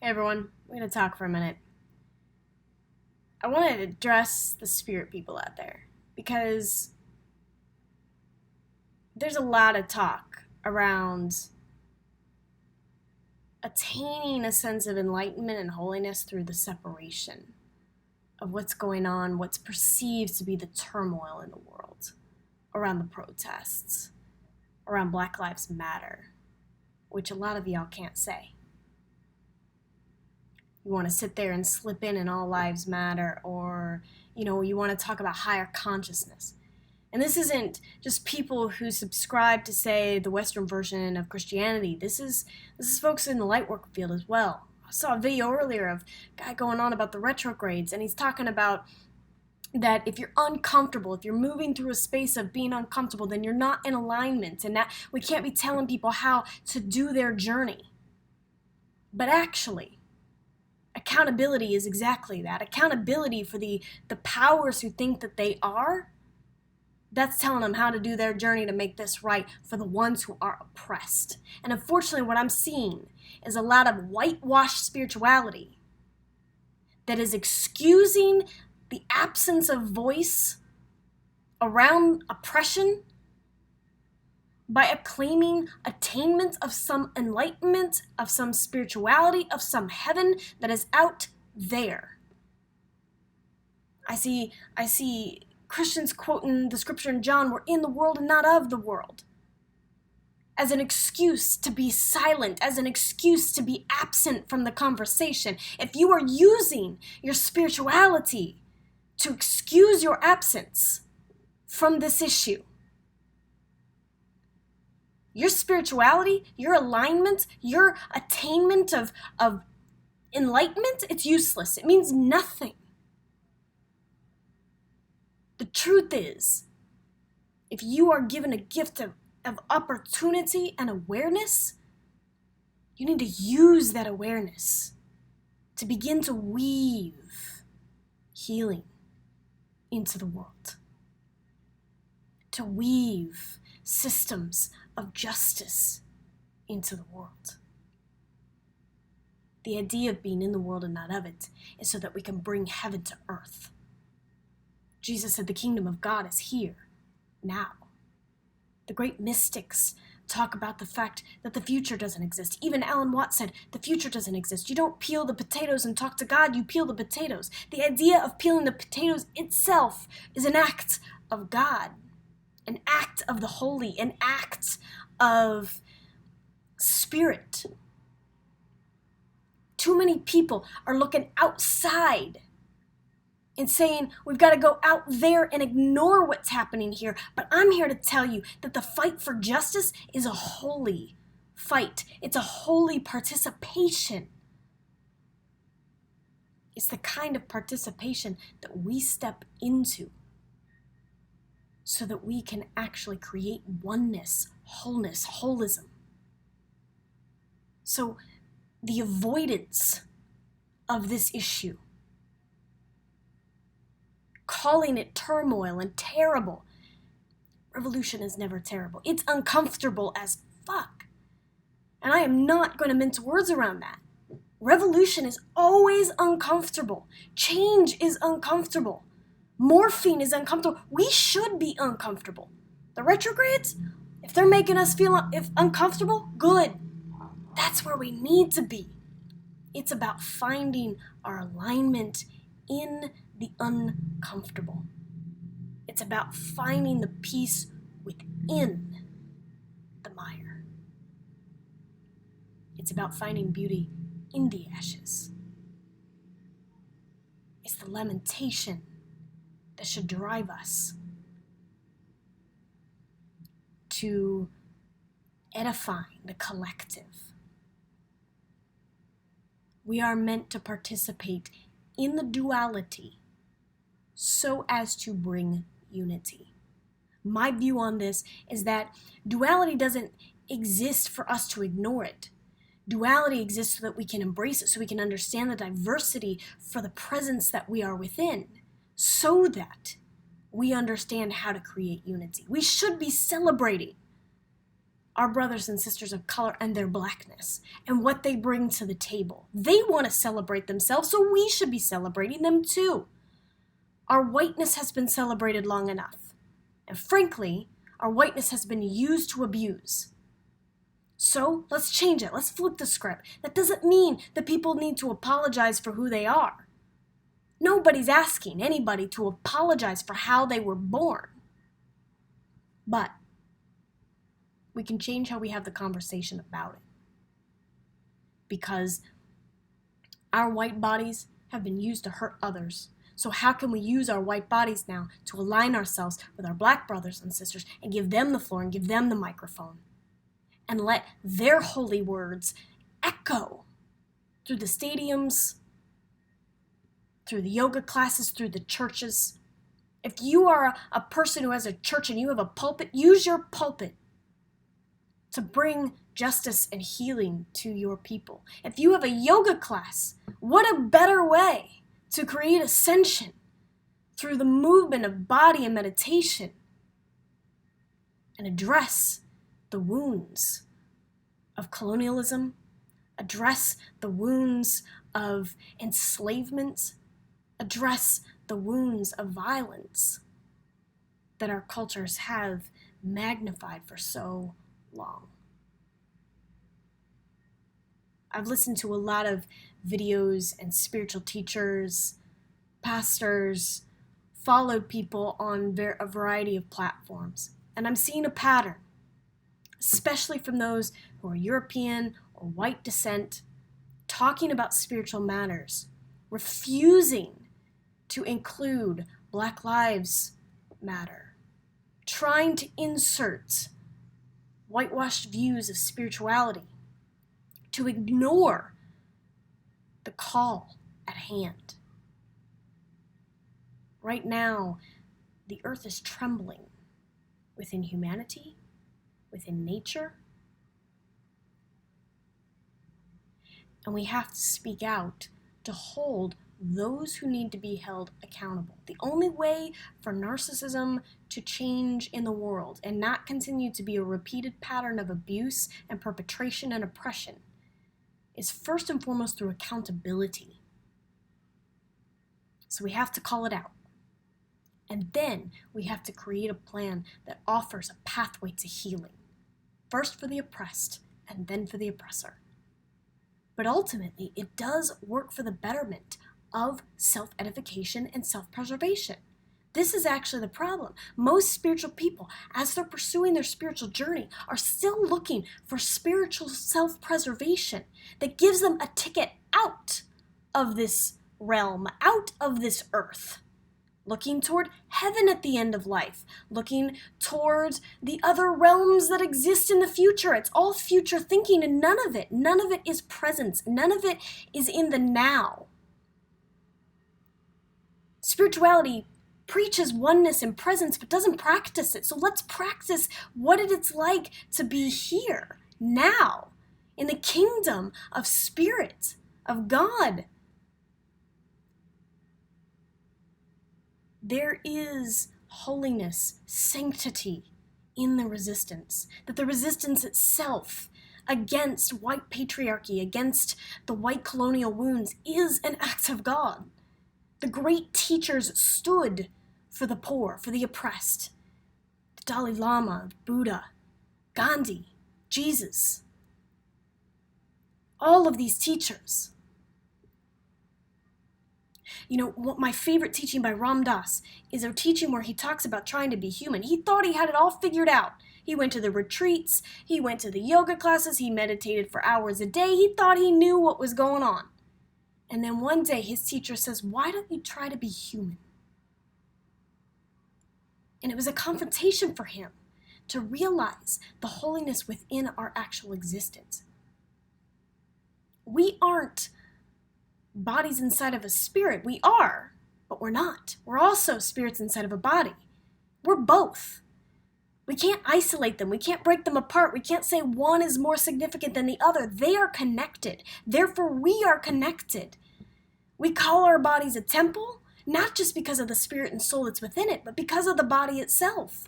Hey everyone, we're going to talk for a minute. I want to address the spirit people out there because there's a lot of talk around attaining a sense of enlightenment and holiness through the separation of what's going on, what's perceived to be the turmoil in the world, around the protests, around Black Lives Matter, which a lot of y'all can't say. You want to sit there and slip in all lives matter, or you want to talk about higher consciousness. And this isn't just people who subscribe to, say, the Western version of Christianity. This is folks in the Lightworker field as well. I saw a video earlier of a guy going on about the retrogrades, and he's talking about that if you're uncomfortable, if you're moving through a space of being uncomfortable, then you're not in alignment, and that we can't be telling people how to do their journey. But actually, accountability is exactly that. Accountability for the powers who think that they are, that's telling them how to do their journey to make this right for the ones who are oppressed. And unfortunately, what I'm seeing is a lot of whitewashed spirituality that is excusing the absence of voice around oppression by acclaiming attainment of some enlightenment, of some spirituality, of some heaven that is out there. I see Christians quoting the scripture in John, we're in the world and not of the world, as an excuse to be silent, as an excuse to be absent from the conversation. If you are using your spirituality to excuse your absence from this issue, your spirituality, your alignment, your attainment of enlightenment, it's useless. It means nothing. The truth is, if you are given a gift of opportunity and awareness, you need to use that awareness to begin to weave healing into the world, to weave systems of justice into the world. The idea of being in the world and not of it is so that we can bring heaven to earth. Jesus said the kingdom of God is here, now. The great mystics talk about the fact that the future doesn't exist. Even Alan Watts said the future doesn't exist. You don't peel the potatoes and talk to God, you peel the potatoes. The idea of peeling the potatoes itself is an act of God, an act of the holy, an act of spirit. Too many people are looking outside and saying we've got to go out there and ignore what's happening here. But I'm here to tell you that the fight for justice is a holy fight. It's a holy participation. It's the kind of participation that we step into so that we can actually create oneness, wholeness, holism. So the avoidance of this issue, calling it turmoil and terrible. Revolution is never terrible. It's uncomfortable as fuck. And I am not going to mince words around that. Revolution is always uncomfortable. Change is uncomfortable. Morphine is uncomfortable. We should be uncomfortable. The retrogrades, if they're making us feel uncomfortable, good. That's where we need to be. It's about finding our alignment in the uncomfortable. It's about finding the peace within the mire. It's about finding beauty in the ashes. It's the lamentation that should drive us to edifying the collective. We are meant to participate in the duality so as to bring unity. My view on this is that duality doesn't exist for us to ignore it. Duality exists so that we can embrace it, so we can understand the diversity for the presence that we are within, so that we understand how to create unity. We should be celebrating our brothers and sisters of color and their blackness and what they bring to the table. They want to celebrate themselves, so we should be celebrating them too. Our whiteness has been celebrated long enough. And frankly, our whiteness has been used to abuse. So let's change it. Let's flip the script. That doesn't mean that people need to apologize for who they are. Nobody's asking anybody to apologize for how they were born. But we can change how we have the conversation about it. Because our white bodies have been used to hurt others. So how can we use our white bodies now to align ourselves with our black brothers and sisters and give them the floor and give them the microphone? And let their holy words echo through the stadiums, through the yoga classes, through the churches. If you are a person who has a church and you have a pulpit, use your pulpit to bring justice and healing to your people. If you have a yoga class, what a better way to create ascension through the movement of body and meditation and address the wounds of colonialism, address the wounds of enslavement, address the wounds of violence that our cultures have magnified for so long. I've listened to a lot of videos and spiritual teachers, pastors, followed people on a variety of platforms. And I'm seeing a pattern, especially from those who are European or white descent, talking about spiritual matters, refusing to include Black Lives Matter, trying to insert whitewashed views of spirituality, to ignore the call at hand. Right now, the earth is trembling within humanity, within nature, and we have to speak out to hold those who need to be held accountable. The only way for narcissism to change in the world and not continue to be a repeated pattern of abuse and perpetration and oppression is first and foremost through accountability. So we have to call it out. And then we have to create a plan that offers a pathway to healing, first for the oppressed and then for the oppressor. But ultimately, it does work for the betterment of self-edification and self-preservation. This is actually the problem. Most spiritual people, as they're pursuing their spiritual journey, are still looking for spiritual self-preservation that gives them a ticket out of this realm, out of this earth, looking toward heaven at the end of life, looking towards the other realms that exist in the future. It's all future thinking, and none of it is presence. None of it is in the now. Spirituality preaches oneness and presence, but doesn't practice it. So let's practice what it's like to be here, now, in the kingdom of spirit, of God. There is holiness, sanctity in the resistance. That the resistance itself against white patriarchy, against the white colonial wounds, is an act of God. The great teachers stood for the poor, for the oppressed. The Dalai Lama, Buddha, Gandhi, Jesus. All of these teachers. You know, what my favorite teaching by Ram Dass is a teaching where he talks about trying to be human. He thought he had it all figured out. He went to the retreats, he went to the yoga classes, he meditated for hours a day. He thought he knew what was going on. And then one day his teacher says, "Why don't you try to be human?" And it was a confrontation for him to realize the holiness within our actual existence. We aren't bodies inside of a spirit. We are, but we're not. We're also spirits inside of a body. We're both. We can't isolate them. We can't break them apart. We can't say one is more significant than the other. They are connected. Therefore, we are connected. We call our bodies a temple, not just because of the spirit and soul that's within it, but because of the body itself.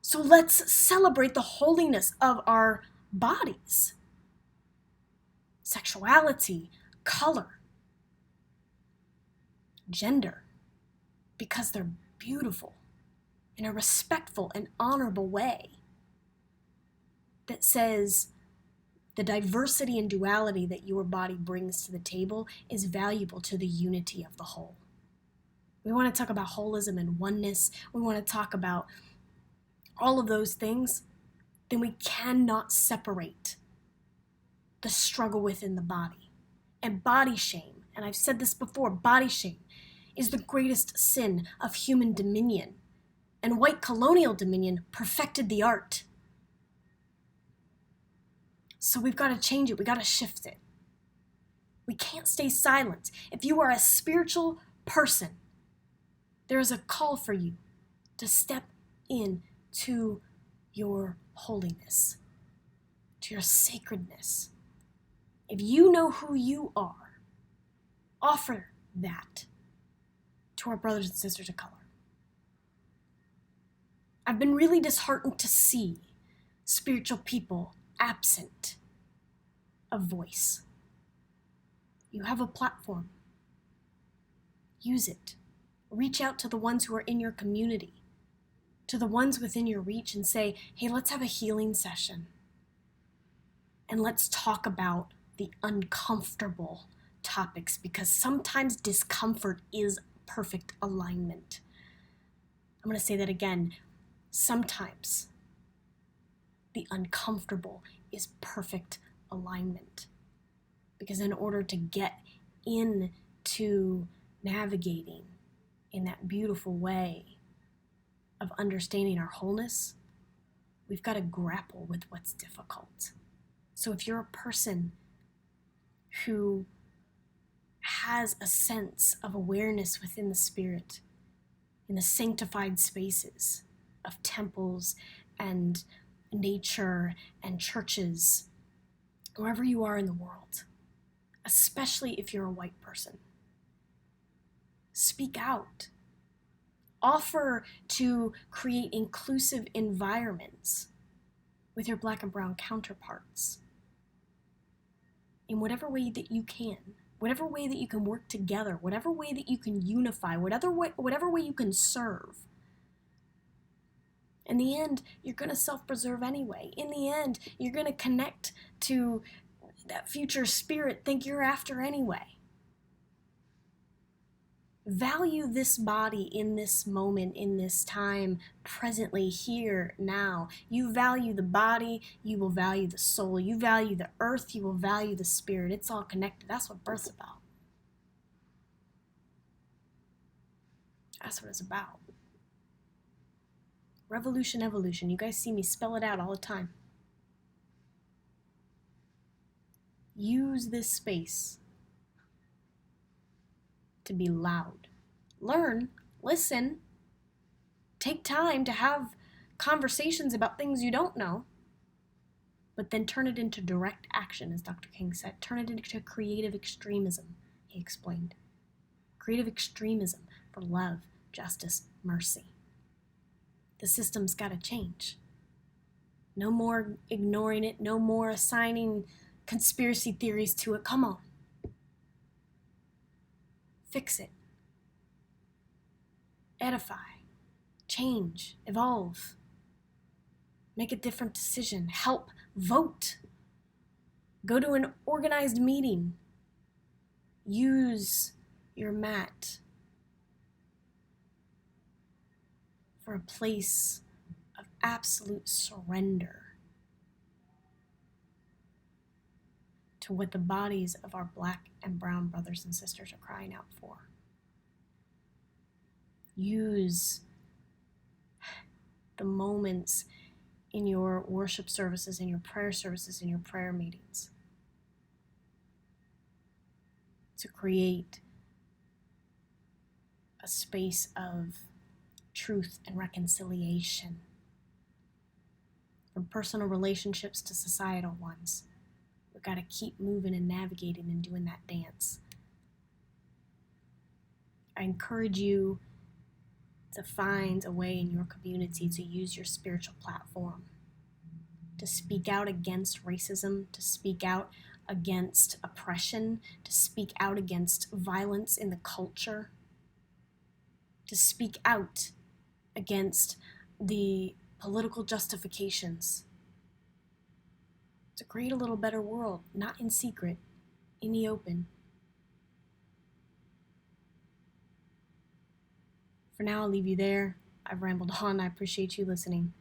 So let's celebrate the holiness of our bodies. Sexuality, color, gender, because they're beautiful in a respectful and honorable way that says the diversity and duality that your body brings to the table is valuable to the unity of the whole. We want to talk about holism and oneness. We want to talk about all of those things. Then we cannot separate the struggle within the body. And body shame, and I've said this before, body shame is the greatest sin of human dominion. And white colonial dominion perfected the art. So we've got to change it. We've got to shift it. We can't stay silent. If you are a spiritual person, there is a call for you to step in to your holiness, to your sacredness. If you know who you are, offer that to our brothers and sisters of color. I've been really disheartened to see spiritual people absent of voice. You have a platform. Use it. Reach out to the ones who are in your community, to the ones within your reach, and say, hey, let's have a healing session. And let's talk about the uncomfortable topics, because sometimes discomfort is perfect alignment. I'm going to say that again. Sometimes the uncomfortable is perfect alignment. Because in order to get into navigating in that beautiful way of understanding our wholeness, we've got to grapple with what's difficult. So if you're a person who has a sense of awareness within the spirit, in the sanctified spaces of temples and nature and churches, wherever you are in the world, especially if you're a white person, speak out. Offer to create inclusive environments with your Black and brown counterparts in whatever way that you can, whatever way that you can work together, whatever way that you can unify, whatever way you can serve. In the end, you're going to self-preserve anyway. In the end, you're going to connect to that future spirit think you're after anyway. Value this body in this moment, in this time, presently, here, now. You value the body, you will value the soul. You value the earth, you will value the spirit. It's all connected. That's what birth's about. That's what it's about. Revolution, evolution. You guys see me spell it out all the time. Use this space to be loud. Learn, listen, take time to have conversations about things you don't know, but then turn it into direct action, as Dr. King said. Turn it into creative extremism, he explained. Creative extremism for love, justice, mercy. The system's got to change. No more ignoring it, no more assigning conspiracy theories to it. Come on. Fix it. Edify. Change. Evolve. Make a different decision. Help. Vote. Go to an organized meeting. Use your mat for a place of absolute surrender to what the bodies of our Black and brown brothers and sisters are crying out for. Use the moments in your worship services, in your prayer services, in your prayer meetings to create a space of truth and reconciliation, from personal relationships to societal ones. We've got to keep moving and navigating and doing that dance. I encourage you to find a way in your community to use your spiritual platform to speak out against racism, to speak out against oppression, to speak out against violence in the culture, to speak out against the political justifications, to create a little better world, not in secret, in the open. For now, I'll leave you there. I've rambled on. I appreciate you listening.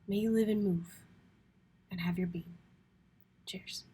May you live and move and have your being. Cheers.